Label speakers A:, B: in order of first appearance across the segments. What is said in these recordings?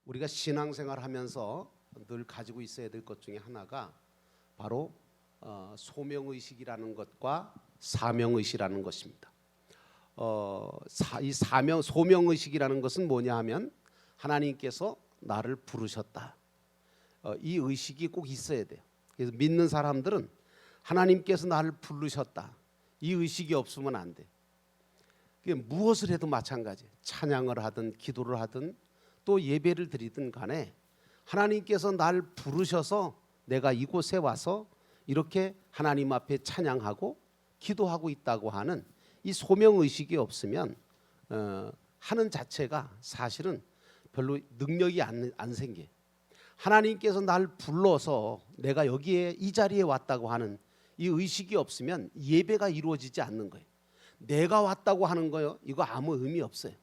A: 우리가 신앙생활 하면서 늘 가지고 있어야 될 것 중에 하나가 바로 소명의식이라는 것과 사명의식이라는 것입니다. 이 소명의식이라는 것은 뭐냐 하면 하나님께서 나를 부르셨다. 이 의식이 꼭 있어야 돼요. 그래서 믿는 사람들은 하나님께서 나를 부르셨다. 이 의식이 없으면 안 돼. 무엇을 해도 마찬가지예요. 찬양을 하든 기도를 하든 또 예배를 드리든 간에 하나님께서 날 부르셔서 내가 이곳에 와서 이렇게 하나님 앞에 찬양하고 기도하고 있다고 하는 이 소명의식이 없으면 하는 자체가 사실은 별로 능력이 안 생겨요. 하나님께서 날 불러서 내가 여기에 이 자리에 왔다고 하는 이 의식이 없으면 예배가 이루어지지 않는 거예요. 내가 왔다고 하는 거요, 이거 아무 의미 없어요.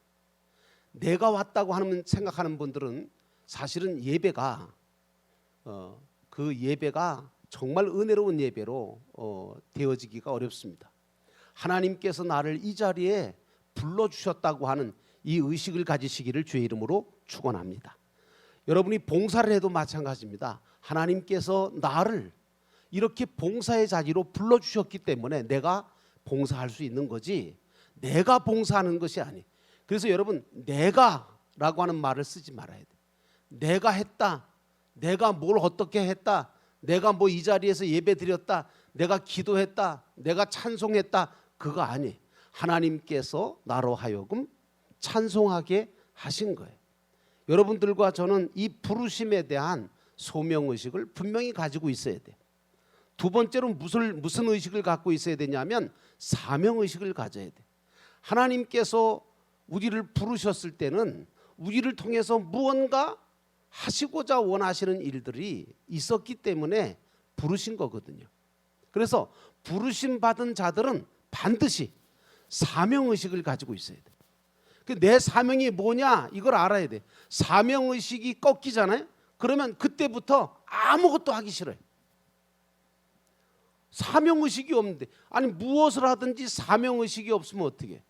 A: 내가 왔다고 하는 생각하는 분들은 사실은 예배가 그 예배가 정말 은혜로운 예배로 되어지기가 어렵습니다. 하나님께서 나를 이 자리에 불러주셨다고 하는 이 의식을 가지시기를 주의 이름으로 축원합니다. 여러분이 봉사를 해도 마찬가지입니다. 하나님께서 나를 이렇게 봉사의 자리로 불러주셨기 때문에 내가 봉사할 수 있는 거지 내가 봉사하는 것이 아니에요. 그래서 여러분 내가라고 하는 말을 쓰지 말아야 돼요. 내가 했다, 내가 뭘 어떻게 했다, 내가 뭐 이 자리에서 예배 드렸다, 내가 기도했다, 내가 찬송했다, 그거 아니에요. 하나님께서 나로 하여금 찬송하게 하신 거예요. 여러분들과 저는 이 부르심에 대한 소명의식을 분명히 가지고 있어야 돼요. 두 번째로 무슨 의식을 갖고 있어야 되냐면 사명의식을 가져야 돼요. 하나님께서 우리를 부르셨을 때는 우리를 통해서 무언가 하시고자 원하시는 일들이 있었기 때문에 부르신 거거든요. 그래서 부르심 받은 자들은 반드시 사명의식을 가지고 있어야 돼. 내 사명이 뭐냐 이걸 알아야 돼. 사명의식이 꺾이잖아요. 그러면 그때부터 아무것도 하기 싫어요. 사명의식이 없는데, 아니 무엇을 하든지 사명의식이 없으면 어떻게 해?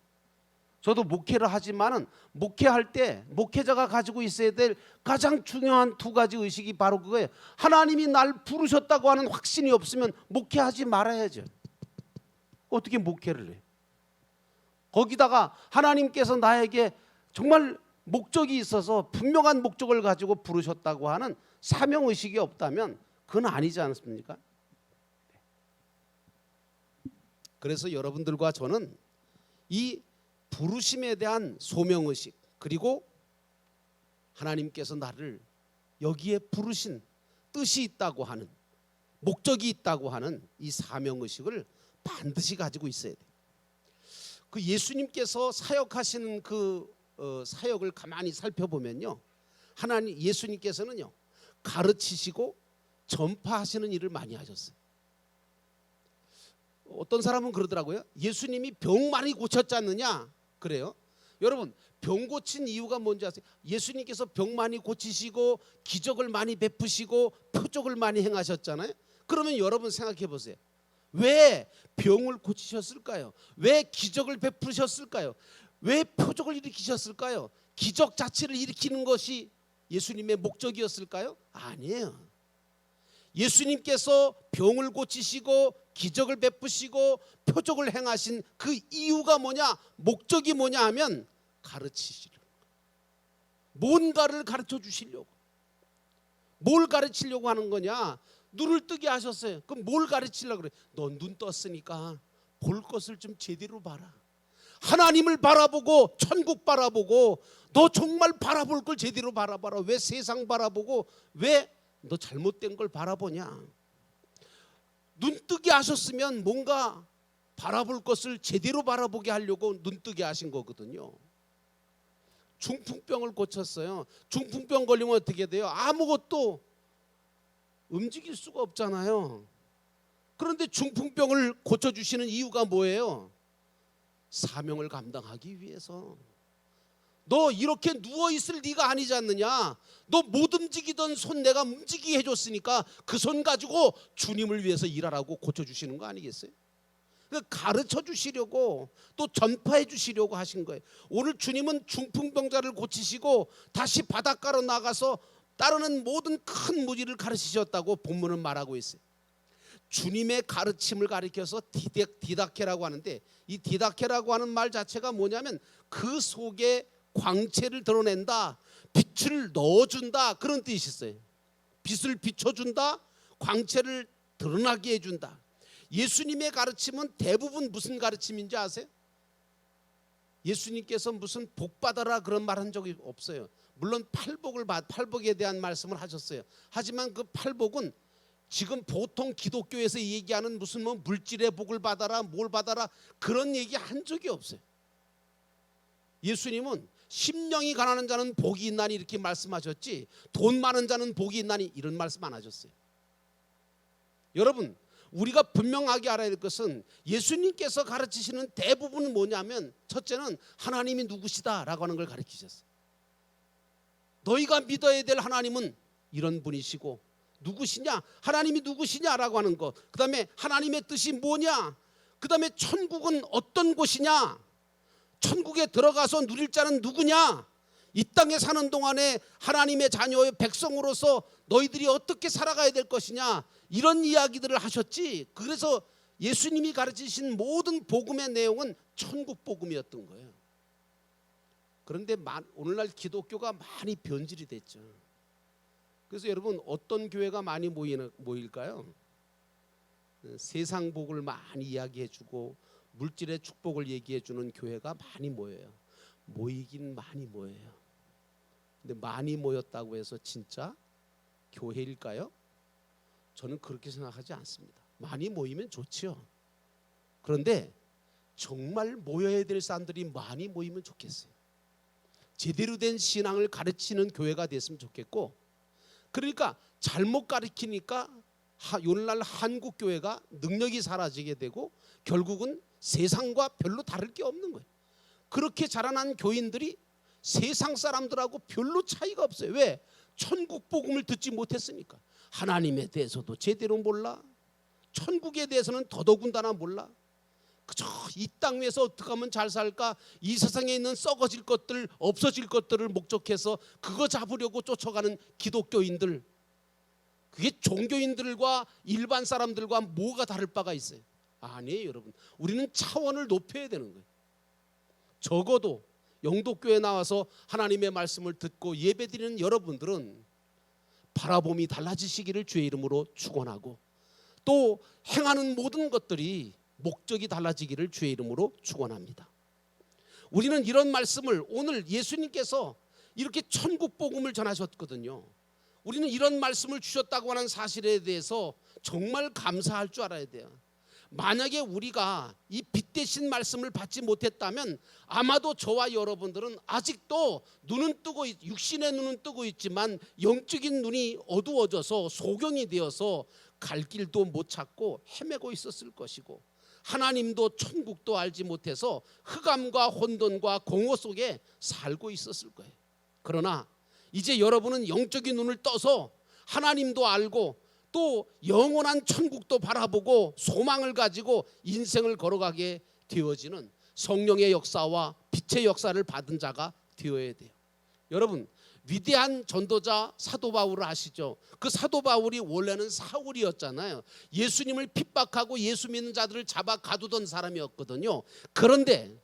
A: 저도 목회를 하지만은 목회할 때 목회자가 가지고 있어야 될 가장 중요한 두 가지 의식이 바로 그거예요. 하나님이 날 부르셨다고 하는 확신이 없으면 목회하지 말아야죠. 어떻게 목회를 해? 거기다가 하나님께서 나에게 정말 목적이 있어서 분명한 목적을 가지고 부르셨다고 하는 사명의식이 없다면 그건 아니지 않습니까? 그래서 여러분들과 저는 이 부르심에 대한 소명의식, 그리고 하나님께서 나를 여기에 부르신 뜻이 있다고 하는, 목적이 있다고 하는 이 사명의식을 반드시 가지고 있어야 돼요. 그 예수님께서 사역하시는 그 사역을 가만히 살펴보면요, 예수님께서는요 가르치시고 전파하시는 일을 많이 하셨어요. 어떤 사람은 그러더라고요. 예수님이 병 많이 고쳤지 않느냐 그래요. 여러분 병 고친 이유가 뭔지 아세요? 예수님께서 병 많이 고치시고 기적을 많이 베푸시고 표적을 많이 행하셨잖아요. 그러면 여러분 생각해 보세요. 왜 병을 고치셨을까요? 왜 기적을 베푸셨을까요? 왜 표적을 일으키셨을까요? 기적 자체를 일으키는 것이 예수님의 목적이었을까요? 아니에요. 예수님께서 병을 고치시고 기적을 베푸시고 표적을 행하신 그 이유가 뭐냐, 목적이 뭐냐 하면 가르치시려고, 뭔가를 가르쳐 주시려고. 뭘 가르치려고 하는 거냐? 눈을 뜨게 하셨어요. 그럼 뭘 가르치려고 그래? 너 눈 떴으니까 볼 것을 좀 제대로 봐라. 하나님을 바라보고 천국 바라보고 너 정말 바라볼 걸 제대로 바라봐라. 왜 세상 바라보고 왜 너 잘못된 걸 바라보냐? 눈뜨게 하셨으면 뭔가 바라볼 것을 제대로 바라보게 하려고 눈뜨게 하신 거거든요. 중풍병을 고쳤어요. 중풍병 걸리면 어떻게 돼요? 아무것도 움직일 수가 없잖아요. 그런데 중풍병을 고쳐주시는 이유가 뭐예요? 사명을 감당하기 위해서. 너 이렇게 누워있을 네가 아니지 않느냐. 너 못 움직이던 손 내가 움직이게 해줬으니까 그 손 가지고 주님을 위해서 일하라고 고쳐주시는 거 아니겠어요? 그 가르쳐 주시려고 또 전파해 주시려고 하신 거예요. 오늘 주님은 중풍병자를 고치시고 다시 바닷가로 나가서 따르는 모든 큰 무리를 가르치셨다고 본문은 말하고 있어요. 주님의 가르침을 가리켜서 디다케라고 하는데, 이 디다케라고 하는 말 자체가 뭐냐면 그 속에 광채를 드러낸다, 빛을 넣어준다, 그런 뜻이 있어요. 빛을 비춰준다, 광채를 드러나게 해준다. 예수님의 가르침은 대부분 무슨 가르침인지 아세요? 예수님께서 무슨 복 받아라 그런 말 한 적이 없어요. 물론 팔복에 대한 말씀을 하셨어요. 하지만 그 팔복은 지금 보통 기독교에서 얘기하는 무슨 뭐 물질의 복을 받아라, 뭘 받아라, 그런 얘기 한 적이 없어요. 예수님은 심령이 가난한 자는 복이 있나니 이렇게 말씀하셨지, 돈 많은 자는 복이 있나니 이런 말씀 안 하셨어요. 여러분, 우리가 분명하게 알아야 될 것은 예수님께서 가르치시는 대부분은 뭐냐면, 첫째는 하나님이 누구시다라고 하는 걸 가르치셨어요. 너희가 믿어야 될 하나님은 이런 분이시고, 누구시냐, 하나님이 누구시냐라고 하는 것, 그 다음에 하나님의 뜻이 뭐냐, 그 다음에 천국은 어떤 곳이냐, 천국에 들어가서 누릴 자는 누구냐, 이 땅에 사는 동안에 하나님의 자녀의 백성으로서 너희들이 어떻게 살아가야 될 것이냐, 이런 이야기들을 하셨지. 그래서 예수님이 가르치신 모든 복음의 내용은 천국 복음이었던 거예요. 그런데 오늘날 기독교가 많이 변질이 됐죠. 그래서 여러분, 어떤 교회가 많이 모일까요? 세상 복을 많이 이야기해주고 물질의 축복을 얘기해주는 교회가 많이 모여요. 모이긴 많이 모여요. 근데 많이 모였다고 해서 진짜 교회일까요? 저는 그렇게 생각하지 않습니다. 많이 모이면 좋죠. 그런데 정말 모여야 될 사람들이 많이 모이면 좋겠어요. 제대로 된 신앙을 가르치는 교회가 됐으면 좋겠고, 그러니까 잘못 가르치니까 오늘날 한국 교회가 능력이 사라지게 되고 결국은 세상과 별로 다를 게 없는 거예요. 그렇게 자라난 교인들이 세상 사람들하고 별로 차이가 없어요. 왜? 천국 복음을 듣지 못했으니까. 하나님에 대해서도 제대로 몰라, 천국에 대해서는 더더군다나 몰라. 그저 이 땅 위에서 어떻게 하면 잘 살까, 이 세상에 있는 썩어질 것들, 없어질 것들을 목적해서 그거 잡으려고 쫓아가는 기독교인들, 그게 종교인들과 일반 사람들과 뭐가 다를 바가 있어요? 아니에요. 여러분, 우리는 차원을 높여야 되는 거예요. 적어도 영도교회 나와서 하나님의 말씀을 듣고 예배드리는 여러분들은 바라봄이 달라지시기를 주의 이름으로 축원하고, 또 행하는 모든 것들이 목적이 달라지기를 주의 이름으로 축원합니다. 우리는 이런 말씀을, 오늘 예수님께서 이렇게 천국 복음을 전하셨거든요. 우리는 이런 말씀을 주셨다고 하는 사실에 대해서 정말 감사할 줄 알아야 돼요. 만약에 우리가 이 빛 대신 말씀을 받지 못했다면 아마도 저와 여러분들은 아직도 눈은 뜨고, 육신의 눈은 뜨고 있지만 영적인 눈이 어두워져서 소경이 되어서 갈 길도 못 찾고 헤매고 있었을 것이고, 하나님도 천국도 알지 못해서 흑암과 혼돈과 공허 속에 살고 있었을 거예요. 그러나 이제 여러분은 영적인 눈을 떠서 하나님도 알고 또 영원한 천국도 바라보고 소망을 가지고 인생을 걸어가게 되어지는 성령의 역사와 빛의 역사를 받은 자가 되어야 돼요. 여러분, 위대한 전도자 사도 바울을 아시죠? 그 사도 바울이 원래는 사울이었잖아요. 예수님을 핍박하고 예수 믿는 자들을 잡아 가두던 사람이었거든요. 그런데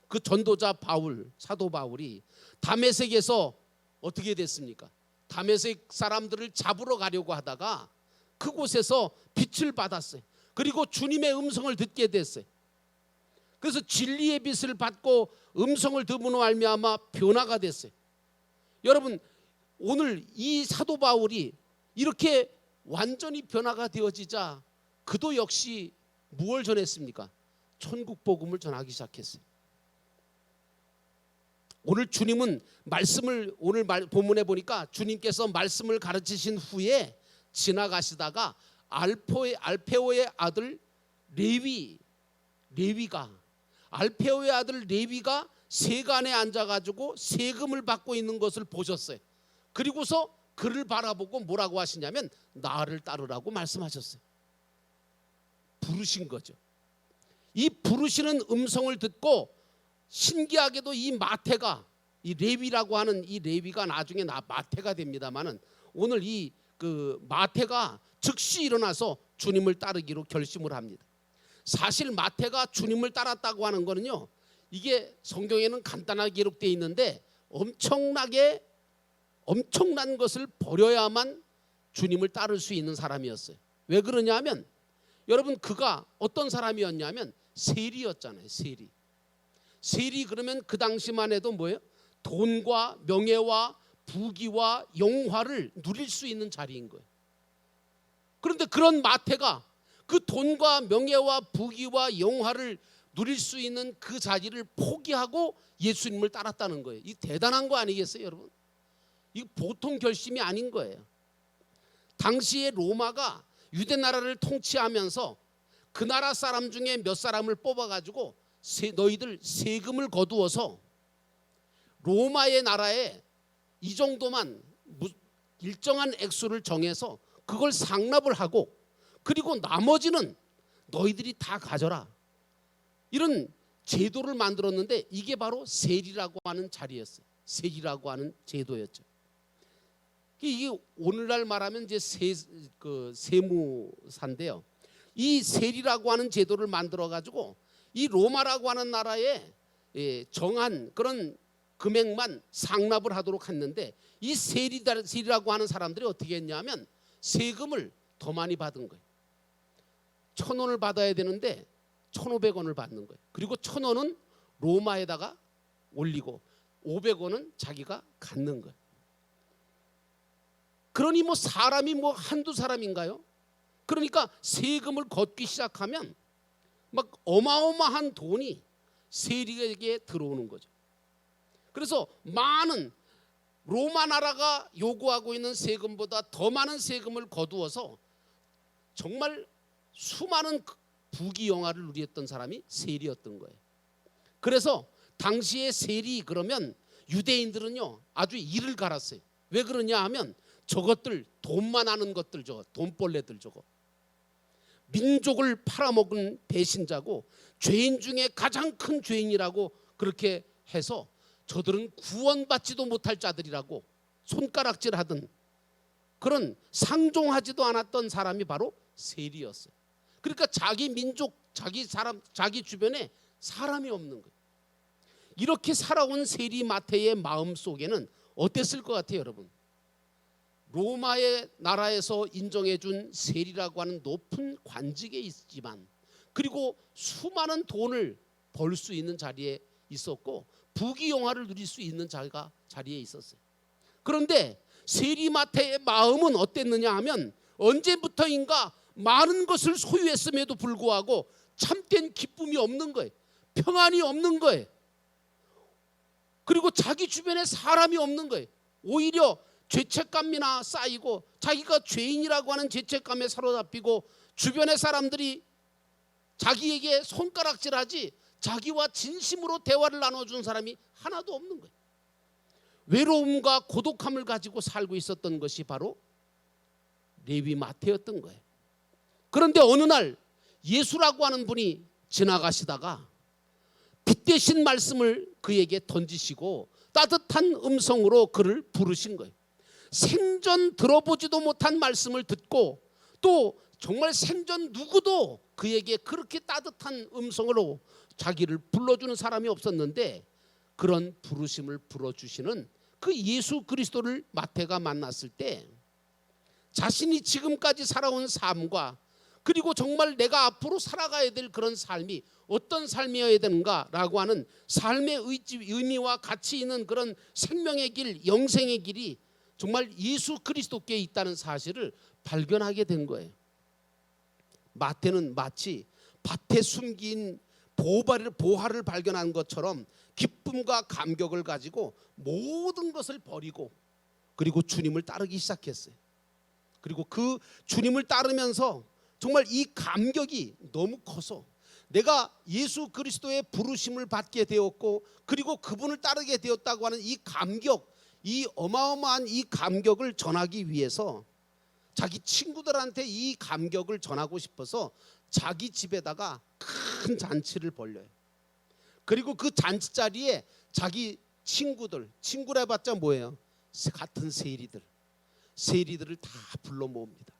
A: 그 전도자 바울, 사도 바울이 다메섹에서 어떻게 됐습니까? 다메섹 사람들을 잡으러 가려고 하다가 그곳에서 빛을 받았어요. 그리고 주님의 음성을 듣게 됐어요. 그래서 진리의 빛을 받고 음성을 들음으로 말미암아 변화가 됐어요. 여러분, 오늘 이 사도 바울이 이렇게 완전히 변화가 되어지자 그도 역시 무엇을 전했습니까? 천국 복음을 전하기 시작했어요. 오늘 주님은 말씀을, 오늘 본문에 보니까 주님께서 말씀을 가르치신 후에 지나가시다가 알페오의 아들 알페오의 아들 레위가 세간에 앉아가지고 세금을 받고 있는 것을 보셨어요. 그리고서 그를 바라보고 뭐라고 하시냐면 나를 따르라고 말씀하셨어요. 부르신 거죠. 이 부르시는 음성을 듣고 신기하게도 이 마태가, 이 레위라고 하는 이 레위가 나중에 마태가 됩니다만은, 오늘 이 그 마태가 즉시 일어나서 주님을 따르기로 결심을 합니다. 사실 마태가 주님을 따랐다고 하는 거는요, 이게 성경에는 간단하게 기록되어 있는데 엄청난 것을 버려야만 주님을 따를 수 있는 사람이었어요. 왜 그러냐면, 여러분, 그가 어떤 사람이었냐면 세리였잖아요. 세리 그러면 그 당시만 해도 뭐예요? 돈과 명예와 부귀와 영화를 누릴 수 있는 자리인 거예요. 그런데 그런 마태가 그 돈과 명예와 부귀와 영화를 누릴 수 있는 그 자리를 포기하고 예수님을 따랐다는 거예요. 이 대단한 거 아니겠어요, 여러분? 이 보통 결심이 아닌 거예요. 당시에 로마가 유대 나라를 통치하면서 그 나라 사람 중에 몇 사람을 뽑아가지고 너희들 세금을 거두어서 로마의 나라에 이 정도만 일정한 액수를 정해서 그걸 상납을 하고, 그리고 나머지는 너희들이 다 가져라, 이런 제도를 만들었는데, 이게 바로 세리라고 하는 자리였어요. 세리라고 하는 제도였죠. 이게 오늘날 말하면 이제 세무사인데요. 이 세리라고 하는 제도를 만들어 가지고 이 로마라고 하는 나라에 정한 그런 금액만 상납을 하도록 했는데, 이 세리라고 하는 사람들이 어떻게 했냐면 세금을 더 많이 받은 거예요. 1,000원을 받아야 되는데 1,500원을 받는 거예요. 그리고 1,000원은 로마에다가 올리고 500원은 자기가 갖는 거예요. 그러니 뭐 사람이 뭐 한두 사람인가요? 그러니까 세금을 걷기 시작하면 막 어마어마한 돈이 세리에게 들어오는 거죠. 그래서 많은 로마 나라가 요구하고 있는 세금보다 더 많은 세금을 거두어서 정말 수많은 부귀 영화를 누렸던 사람이 세리였던 거예요. 그래서 당시에 세리 그러면 유대인들은요 아주 이를 갈았어요. 왜 그러냐 하면 저것들 돈만 아는 것들, 저거 돈벌레들, 저거 민족을 팔아먹은 배신자고 죄인 중에 가장 큰 죄인이라고 그렇게 해서 저들은 구원받지도 못할 자들이라고 손가락질하던, 그런 상종하지도 않았던 사람이 바로 세리였어요. 그러니까 자기 민족, 자기 사람, 자기 주변에 사람이 없는 거예요. 이렇게 살아온 세리 마태의 마음 속에는 어땠을 것 같아요, 여러분? 로마의 나라에서 인정해 준 세리라고 하는 높은 관직에 있지만, 그리고 수많은 돈을 벌 수 있는 자리에 있었고 부귀 영화를 누릴 수 있는 자리에 있었어요. 그런데 세리 마태의 마음은 어땠느냐 하면, 언제부터인가 많은 것을 소유했음에도 불구하고 참된 기쁨이 없는 거예요. 평안이 없는 거예요. 그리고 자기 주변에 사람이 없는 거예요. 오히려 죄책감이나 쌓이고 자기가 죄인이라고 하는 죄책감에 사로잡히고 주변의 사람들이 자기에게 손가락질하지 자기와 진심으로 대화를 나눠준 사람이 하나도 없는 거예요. 외로움과 고독함을 가지고 살고 있었던 것이 바로 레위 마태였던 거예요. 그런데 어느 날 예수라고 하는 분이 지나가시다가 빛 대신 말씀을 그에게 던지시고 따뜻한 음성으로 그를 부르신 거예요. 생전 들어보지도 못한 말씀을 듣고 또 정말 생전 누구도 그에게 그렇게 따뜻한 음성으로 자기를 불러주는 사람이 없었는데, 그런 부르심을 불어주시는 그 예수 그리스도를 마태가 만났을 때 자신이 지금까지 살아온 삶과 그리고 정말 내가 앞으로 살아가야 될 그런 삶이 어떤 삶이어야 되는가라고 하는 삶의 의미와 가치 있는 그런 생명의 길, 영생의 길이 정말 예수 그리스도께 있다는 사실을 발견하게 된 거예요. 마태는 마치 밭에 숨긴 보화를 발견한 것처럼 기쁨과 감격을 가지고 모든 것을 버리고 그리고 주님을 따르기 시작했어요. 그리고 그 주님을 따르면서 정말 이 감격이 너무 커서 내가 예수 그리스도의 부르심을 받게 되었고 그리고 그분을 따르게 되었다고 하는 이 감격, 이 어마어마한 이 감격을 전하기 위해서 자기 친구들한테 이 감격을 전하고 싶어서 자기 집에다가 큰 잔치를 벌려요. 그리고 그 잔치 자리에 자기 친구라 해봤자 뭐예요? 같은 세리들을 다 불러 모읍니다.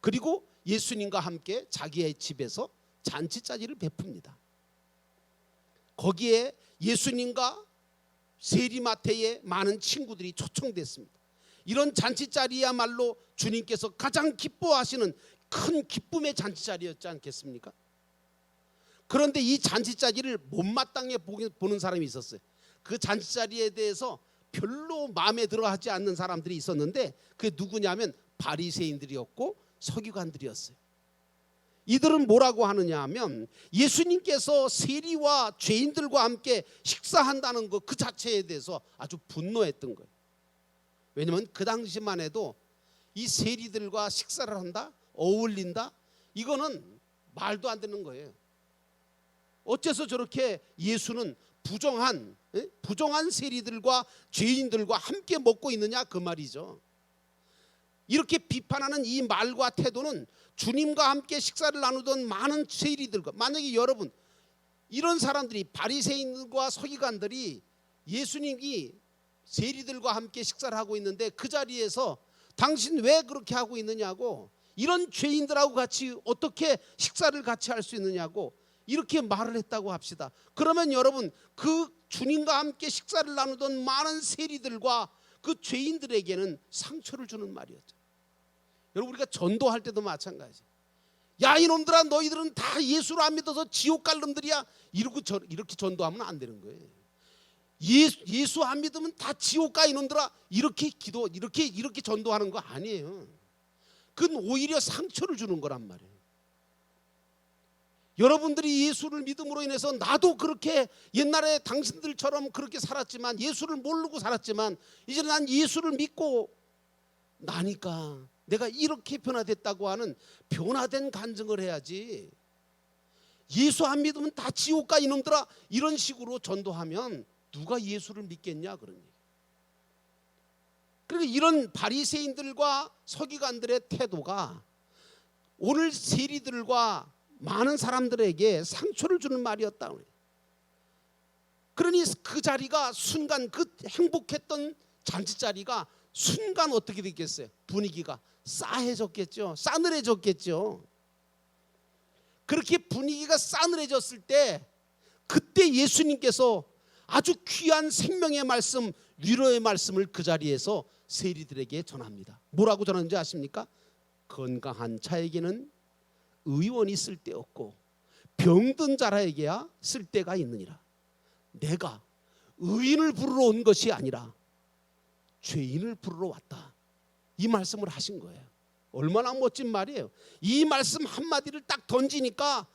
A: 그리고 예수님과 함께 자기의 집에서 잔치 자리를 베풉니다. 거기에 예수님과 세리마태의 많은 친구들이 초청됐습니다. 이런 잔치 자리야말로 주님께서 가장 기뻐하시는 큰 기쁨의 잔치 자리였지 않겠습니까? 그런데 이 잔치 자리를 못마땅해 보는 사람이 있었어요. 그 잔치 자리에 대해서 별로 마음에 들어하지 않는 사람들이 있었는데 그게 누구냐면 바리새인들이었고 서기관들이었어요. 이들은 뭐라고 하느냐 하면 예수님께서 세리와 죄인들과 함께 식사한다는 것 그 자체에 대해서 아주 분노했던 거예요. 왜냐하면 그 당시만 해도 이 세리들과 식사를 한다, 어울린다, 이거는 말도 안 되는 거예요. 어째서 저렇게 예수는 부정한 세리들과 죄인들과 함께 먹고 있느냐 그 말이죠. 이렇게 비판하는 이 말과 태도는 주님과 함께 식사를 나누던 많은 세리들과, 만약에 여러분 이런 사람들이 바리새인과 서기관들이 예수님이 세리들과 함께 식사를 하고 있는데 그 자리에서 당신 왜 그렇게 하고 있느냐고, 이런 죄인들하고 같이 어떻게 식사를 같이 할 수 있느냐고 이렇게 말을 했다고 합시다. 그러면 여러분 그 주님과 함께 식사를 나누던 많은 세리들과 그 죄인들에게는 상처를 주는 말이었죠. 여러분 우리가 전도할 때도 마찬가지. 야 이놈들아, 너희들은 다 예수를 안 믿어서 지옥 갈 놈들이야. 이렇게 전도하면 안 되는 거예요. 예수 안 믿으면 다 지옥 가 이놈들아. 이렇게 전도하는 거 아니에요. 그건 오히려 상처를 주는 거란 말이에요. 여러분들이 예수를 믿음으로 인해서 나도 그렇게 옛날에 당신들처럼 그렇게 살았지만, 예수를 모르고 살았지만 이제 난 예수를 믿고 나니까 내가 이렇게 변화됐다고 하는 변화된 간증을 해야지. 예수 안 믿으면 다 지옥 가 이놈들아, 이런 식으로 전도하면 누가 예수를 믿겠냐 그런 얘기. 그러니까 이런 바리새인들과 서기관들의 태도가 오늘 세리들과 많은 사람들에게 상처를 주는 말이었다. 그러니 그 자리가 순간, 그 행복했던 잔치 자리가 순간 어떻게 됐겠어요? 분위기가 싸해졌겠죠. 싸늘해졌겠죠. 그렇게 분위기가 싸늘해졌을 때 그때 예수님께서 아주 귀한 생명의 말씀, 위로의 말씀을 그 자리에서 세리들에게 전합니다. 뭐라고 전하는지 아십니까? 건강한 자에게는 의원이 쓸데없고 병든 자라에게야 쓸데가 있느니라. 내가 의인을 부르러 온 것이 아니라 죄인을 부르러 왔다. 이 말씀을 하신 거예요. 얼마나 멋진 말이에요. 이 말씀 한마디를 딱 던지니까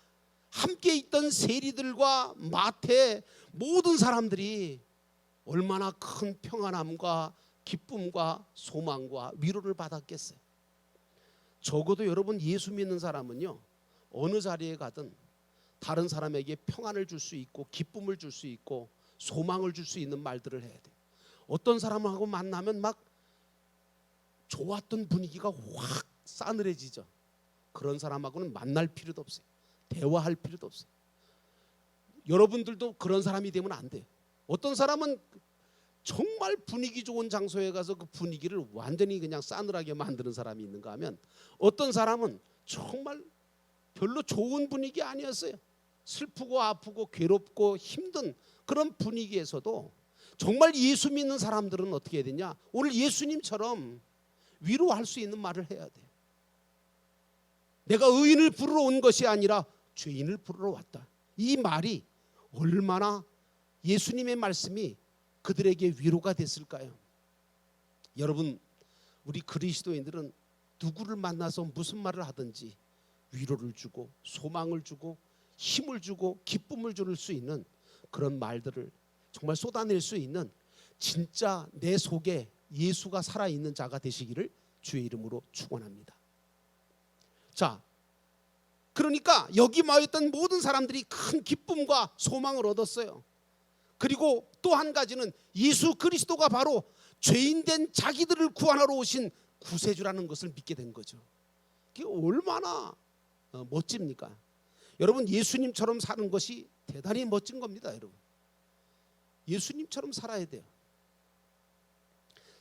A: 함께 있던 세리들과 마태 모든 사람들이 얼마나 큰 평안함과 기쁨과 소망과 위로를 받았겠어요. 적어도 여러분 예수 믿는 사람은요, 어느 자리에 가든 다른 사람에게 평안을 줄 수 있고 기쁨을 줄 수 있고 소망을 줄 수 있는 말들을 해야 돼요. 어떤 사람하고 만나면 막 좋았던 분위기가 확 싸늘해지죠. 그런 사람하고는 만날 필요도 없어요. 대화할 필요도 없어요. 여러분들도 그런 사람이 되면 안 돼요. 어떤 사람은 정말 분위기 좋은 장소에 가서 그 분위기를 완전히 그냥 싸늘하게 만드는 사람이 있는가 하면, 어떤 사람은 정말 별로 좋은 분위기 아니었어요. 슬프고 아프고 괴롭고 힘든 그런 분위기에서도 정말 예수 믿는 사람들은 어떻게 해야 되냐? 오늘 예수님처럼 위로할 수 있는 말을 해야 돼요. 내가 의인을 부르러 온 것이 아니라 죄인을 부르러 왔다. 이 말이 얼마나 예수님의 말씀이 그들에게 위로가 됐을까요? 여러분, 우리 그리스도인들은 누구를 만나서 무슨 말을 하든지 위로를 주고 소망을 주고 힘을 주고 기쁨을 줄 수 있는 그런 말들을 정말 쏟아낼 수 있는, 진짜 내 속에 예수가 살아있는 자가 되시기를 주의 이름으로 축원합니다. 자, 그러니까 여기 모였던 모든 사람들이 큰 기쁨과 소망을 얻었어요. 그리고 또 한 가지는 예수 그리스도가 바로 죄인된 자기들을 구원하러 오신 구세주라는 것을 믿게 된 거죠. 그게 얼마나 멋집니까? 여러분, 예수님처럼 사는 것이 대단히 멋진 겁니다. 여러분, 예수님처럼 살아야 돼요.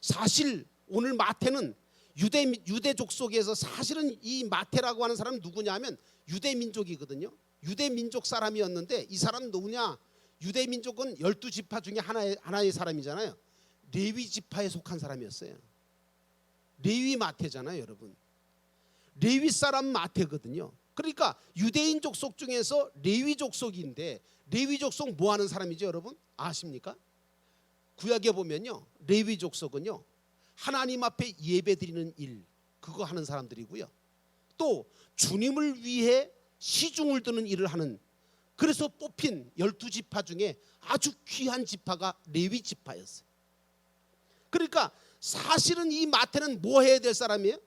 A: 사실 오늘 마태는 유대족 속에서, 사실은 이 마태라고 하는 사람은 누구냐면 유대민족이거든요. 유대민족 사람이었는데, 이 사람은 누구냐? 유대민족은 12지파 중에 하나의 사람이잖아요. 레위 지파에 속한 사람이었어요. 레위 마태잖아요, 여러분. 레위 사람 마태거든요. 그러니까 유대인 족속 중에서 레위 족속인데, 레위 족속 뭐 하는 사람이죠, 여러분? 아십니까? 구약에 보면요, 레위 족속은요, 하나님 앞에 예배드리는 일, 그거 하는 사람들이고요. 또 주님을 위해 시중을 드는 일을 하는, 그래서 뽑힌 12지파 중에 아주 귀한 지파가 레위 지파였어요. 그러니까 사실은 이 마태는 뭐 해야 될 사람이에요?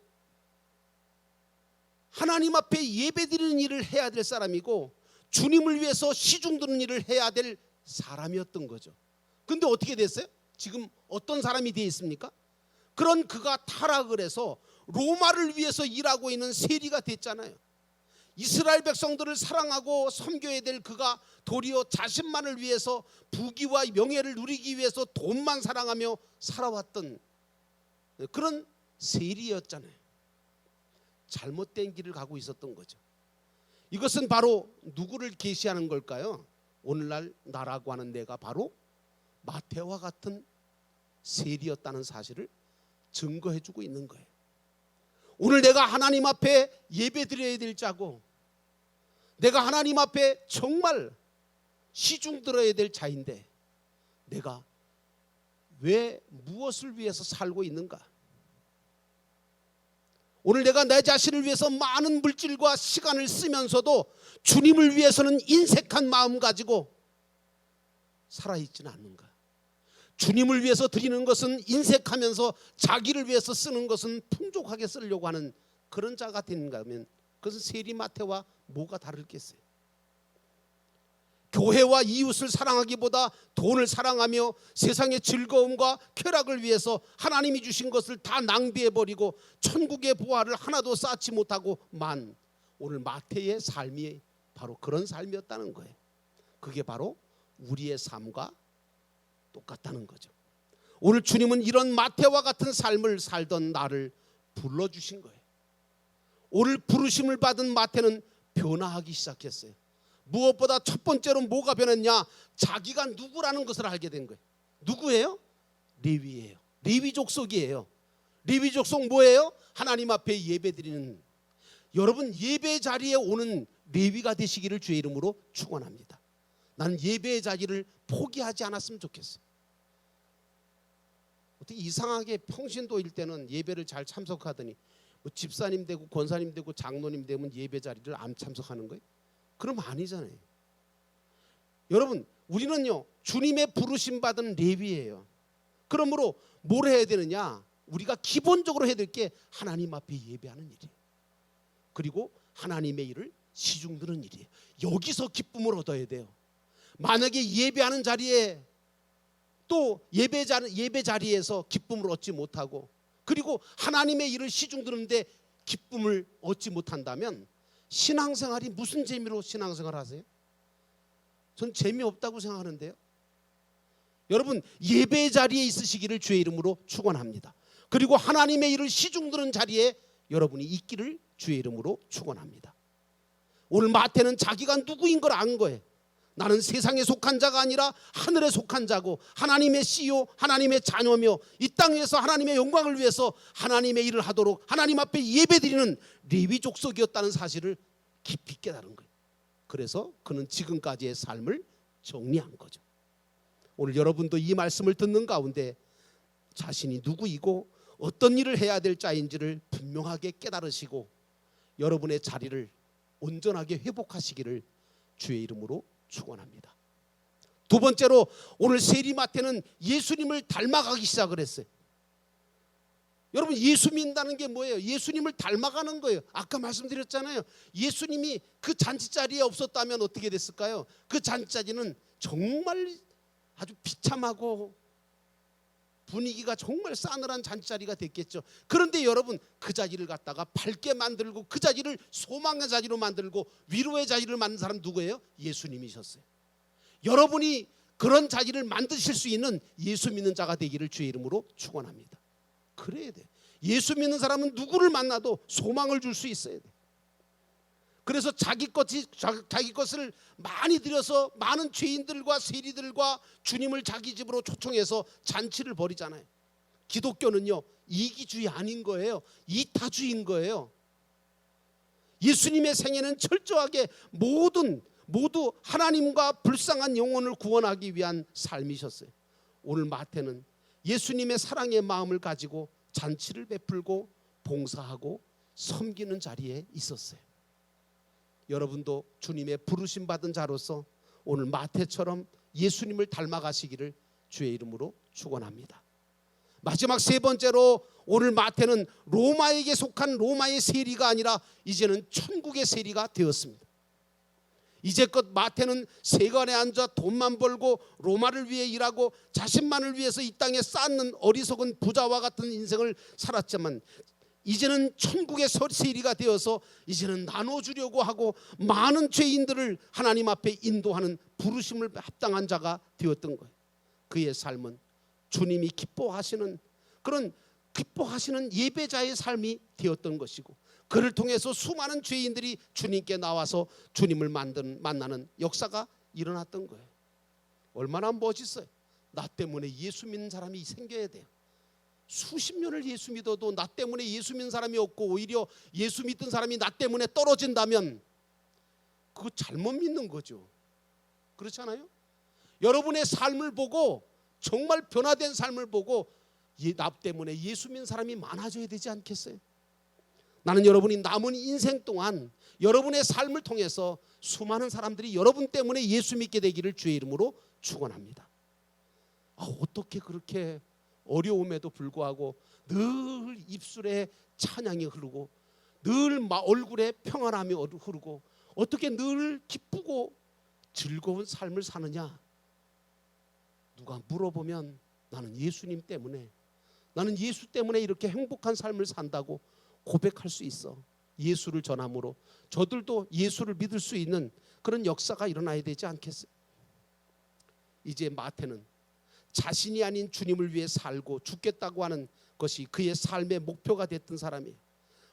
A: 하나님 앞에 예배드리는 일을 해야 될 사람이고, 주님을 위해서 시중 드는 일을 해야 될 사람이었던 거죠. 근데 어떻게 됐어요? 지금 어떤 사람이 되어 있습니까? 그런 그가 타락을 해서 로마를 위해서 일하고 있는 세리가 됐잖아요. 이스라엘 백성들을 사랑하고 섬겨야 될 그가 도리어 자신만을 위해서 부귀와 명예를 누리기 위해서 돈만 사랑하며 살아왔던 그런 세리였잖아요. 잘못된 길을 가고 있었던 거죠. 이것은 바로 누구를 계시하는 걸까요? 오늘날 나라고 하는 내가 바로 마태와 같은 세리였다는 사실을 증거해주고 있는 거예요. 오늘 내가 하나님 앞에 예배드려야 될 자고, 내가 하나님 앞에 정말 시중 들어야 될 자인데, 내가 왜 무엇을 위해서 살고 있는가? 오늘 내가 내 자신을 위해서 많은 물질과 시간을 쓰면서도 주님을 위해서는 인색한 마음 가지고 살아있지는 않는가? 주님을 위해서 드리는 것은 인색하면서 자기를 위해서 쓰는 것은 풍족하게 쓰려고 하는 그런 자가 되는가 하면, 그것은 세리 마태와 뭐가 다르겠어요? 교회와 이웃을 사랑하기보다 돈을 사랑하며 세상의 즐거움과 쾌락을 위해서 하나님이 주신 것을 다 낭비해버리고 천국의 보화를 하나도 쌓지 못하고 만, 오늘 마태의 삶이 바로 그런 삶이었다는 거예요. 그게 바로 우리의 삶과 똑같다는 거죠. 오늘 주님은 이런 마태와 같은 삶을 살던 나를 불러주신 거예요. 오늘 부르심을 받은 마태는 변화하기 시작했어요. 무엇보다 첫 번째로 뭐가 변했냐? 자기가 누구라는 것을 알게 된 거예요. 누구예요? 레위예요. 레위 족속이에요. 레위 족속 뭐예요? 하나님 앞에 예배드리는, 여러분 예배 자리에 오는 레위가 되시기를 주의 이름으로 축원합니다. 나는 예배의 자리를 포기하지 않았으면 좋겠어요. 어떻게 이상하게 평신도일 때는 예배를 잘 참석하더니 뭐 집사님 되고 권사님 되고 장로님 되면 예배 자리를 안 참석하는 거예요? 그럼 아니잖아요. 여러분, 우리는요 주님의 부르심 받은 레위예요. 그러므로 뭘 해야 되느냐? 우리가 기본적으로 해야 될 게 하나님 앞에 예배하는 일이에요. 그리고 하나님의 일을 시중드는 일이에요. 여기서 기쁨을 얻어야 돼요. 만약에 예배하는 자리에 또 예배 자리에서 기쁨을 얻지 못하고, 그리고 하나님의 일을 시중드는데 기쁨을 얻지 못한다면 신앙생활이 무슨 재미로 신앙생활 하세요? 전 재미없다고 생각하는데요. 여러분 예배 자리에 있으시기를 주의 이름으로 축원합니다. 그리고 하나님의 일을 시중드는 자리에 여러분이 있기를 주의 이름으로 축원합니다. 오늘 마태는 자기가 누구인 걸 안 거예요. 나는 세상에 속한 자가 아니라 하늘에 속한 자고 하나님의 씨요 하나님의 자녀며 이 땅에서 하나님의 영광을 위해서 하나님의 일을 하도록 하나님 앞에 예배드리는 레위 족속이었다는 사실을 깊이 깨달은 거예요. 그래서 그는 지금까지의 삶을 정리한 거죠. 오늘 여러분도 이 말씀을 듣는 가운데 자신이 누구이고 어떤 일을 해야 될 자인지를 분명하게 깨달으시고 여러분의 자리를 온전하게 회복하시기를 주의 이름으로 축원합니다. 두 번째로 오늘 세리 마태는 예수님을 닮아가기 시작을 했어요. 여러분 예수 믿는다는 게 뭐예요? 예수님을 닮아가는 거예요. 아까 말씀드렸잖아요. 예수님이 그 잔치자리에 없었다면 어떻게 됐을까요? 그 잔치자리는 정말 아주 비참하고 분위기가 정말 싸늘한 잔치자리가 됐겠죠. 그런데 여러분, 그 자리를 갖다가 밝게 만들고 그 자리를 소망의 자리로 만들고 위로의 자리를 만든 사람 누구예요? 예수님이셨어요. 여러분이 그런 자리를 만드실 수 있는 예수 믿는 자가 되기를 주의 이름으로 축원합니다. 그래야 돼. 예수 믿는 사람은 누구를 만나도 소망을 줄 수 있어야 돼. 그래서 자기 것을 많이 들여서 많은 죄인들과 세리들과 주님을 자기 집으로 초청해서 잔치를 벌이잖아요. 기독교는요, 이기주의 아닌 거예요. 이타주의인 거예요. 예수님의 생애는 철저하게 모두 하나님과 불쌍한 영혼을 구원하기 위한 삶이셨어요. 오늘 마태는 예수님의 사랑의 마음을 가지고 잔치를 베풀고 봉사하고 섬기는 자리에 있었어요. 여러분도 주님의 부르심 받은 자로서 오늘 마태처럼 예수님을 닮아가시기를 주의 이름으로 축원합니다. 마지막 세 번째로 오늘 마태는 로마에게 속한 로마의 세리가 아니라 이제는 천국의 세리가 되었습니다. 이제껏 마태는 세관에 앉아 돈만 벌고 로마를 위해 일하고 자신만을 위해서 이 땅에 쌓는 어리석은 부자와 같은 인생을 살았지만 이제는 천국의 세리가 되어서 이제는 나눠주려고 하고 많은 죄인들을 하나님 앞에 인도하는 부르심을 합당한 자가 되었던 거예요. 그의 삶은 주님이 기뻐하시는 그런 기뻐하시는 예배자의 삶이 되었던 것이고, 그를 통해서 수많은 죄인들이 주님께 나와서 주님을 만나는 역사가 일어났던 거예요. 얼마나 멋있어요. 나 때문에 예수 믿는 사람이 생겨야 돼요. 수십 년을 예수 믿어도 나 때문에 예수 믿는 사람이 없고 오히려 예수 믿던 사람이 나 때문에 떨어진다면 그거 잘못 믿는 거죠. 그렇지 않아요? 여러분의 삶을 보고, 정말 변화된 삶을 보고 나 때문에 예수 믿는 사람이 많아져야 되지 않겠어요? 나는 여러분이 남은 인생 동안 여러분의 삶을 통해서 수많은 사람들이 여러분 때문에 예수 믿게 되기를 주의 이름으로 축원합니다. 어떻게 그렇게 어려움에도 불구하고 늘 입술에 찬양이 흐르고 늘 얼굴에 평안함이 흐르고 어떻게 늘 기쁘고 즐거운 삶을 사느냐? 누가 물어보면 나는 예수님 때문에, 나는 예수 때문에 이렇게 행복한 삶을 산다고 고백할 수 있어. 예수를 전함으로 저들도 예수를 믿을 수 있는 그런 역사가 일어나야 되지 않겠어요? 이제 마태는 자신이 아닌 주님을 위해 살고 죽겠다고 하는 것이 그의 삶의 목표가 됐던 사람이에요.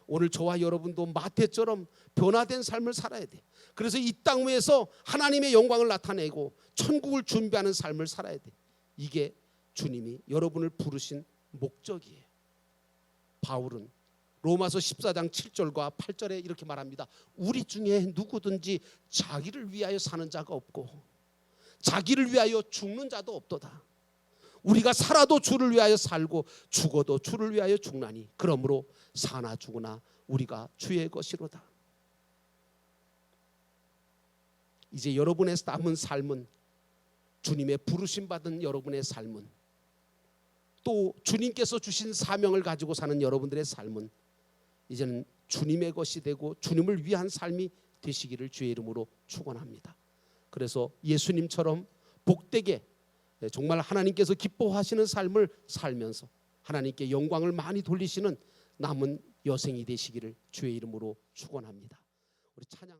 A: 오늘 저와 여러분도 마태처럼 변화된 삶을 살아야 돼. 그래서 이 땅 위에서 하나님의 영광을 나타내고 천국을 준비하는 삶을 살아야 돼. 이게 주님이 여러분을 부르신 목적이에요. 바울은 로마서 14장 7절과 8절에 이렇게 말합니다. 우리 중에 누구든지 자기를 위하여 사는 자가 없고 자기를 위하여 죽는 자도 없도다. 우리가 살아도 주를 위하여 살고 죽어도 주를 위하여 죽나니 그러므로 사나 죽으나 우리가 주의 것이로다. 이제 여러분의 남은 삶은, 주님의 부르심 받은 여러분의 삶은, 또 주님께서 주신 사명을 가지고 사는 여러분들의 삶은 이제는 주님의 것이 되고 주님을 위한 삶이 되시기를 주의 이름으로 축원합니다. 그래서 예수님처럼 복되게 정말 하나님께서 기뻐하시는 삶을 살면서 하나님께 영광을 많이 돌리시는 남은 여생이 되시기를 주의 이름으로 축원합니다. 우리 찬양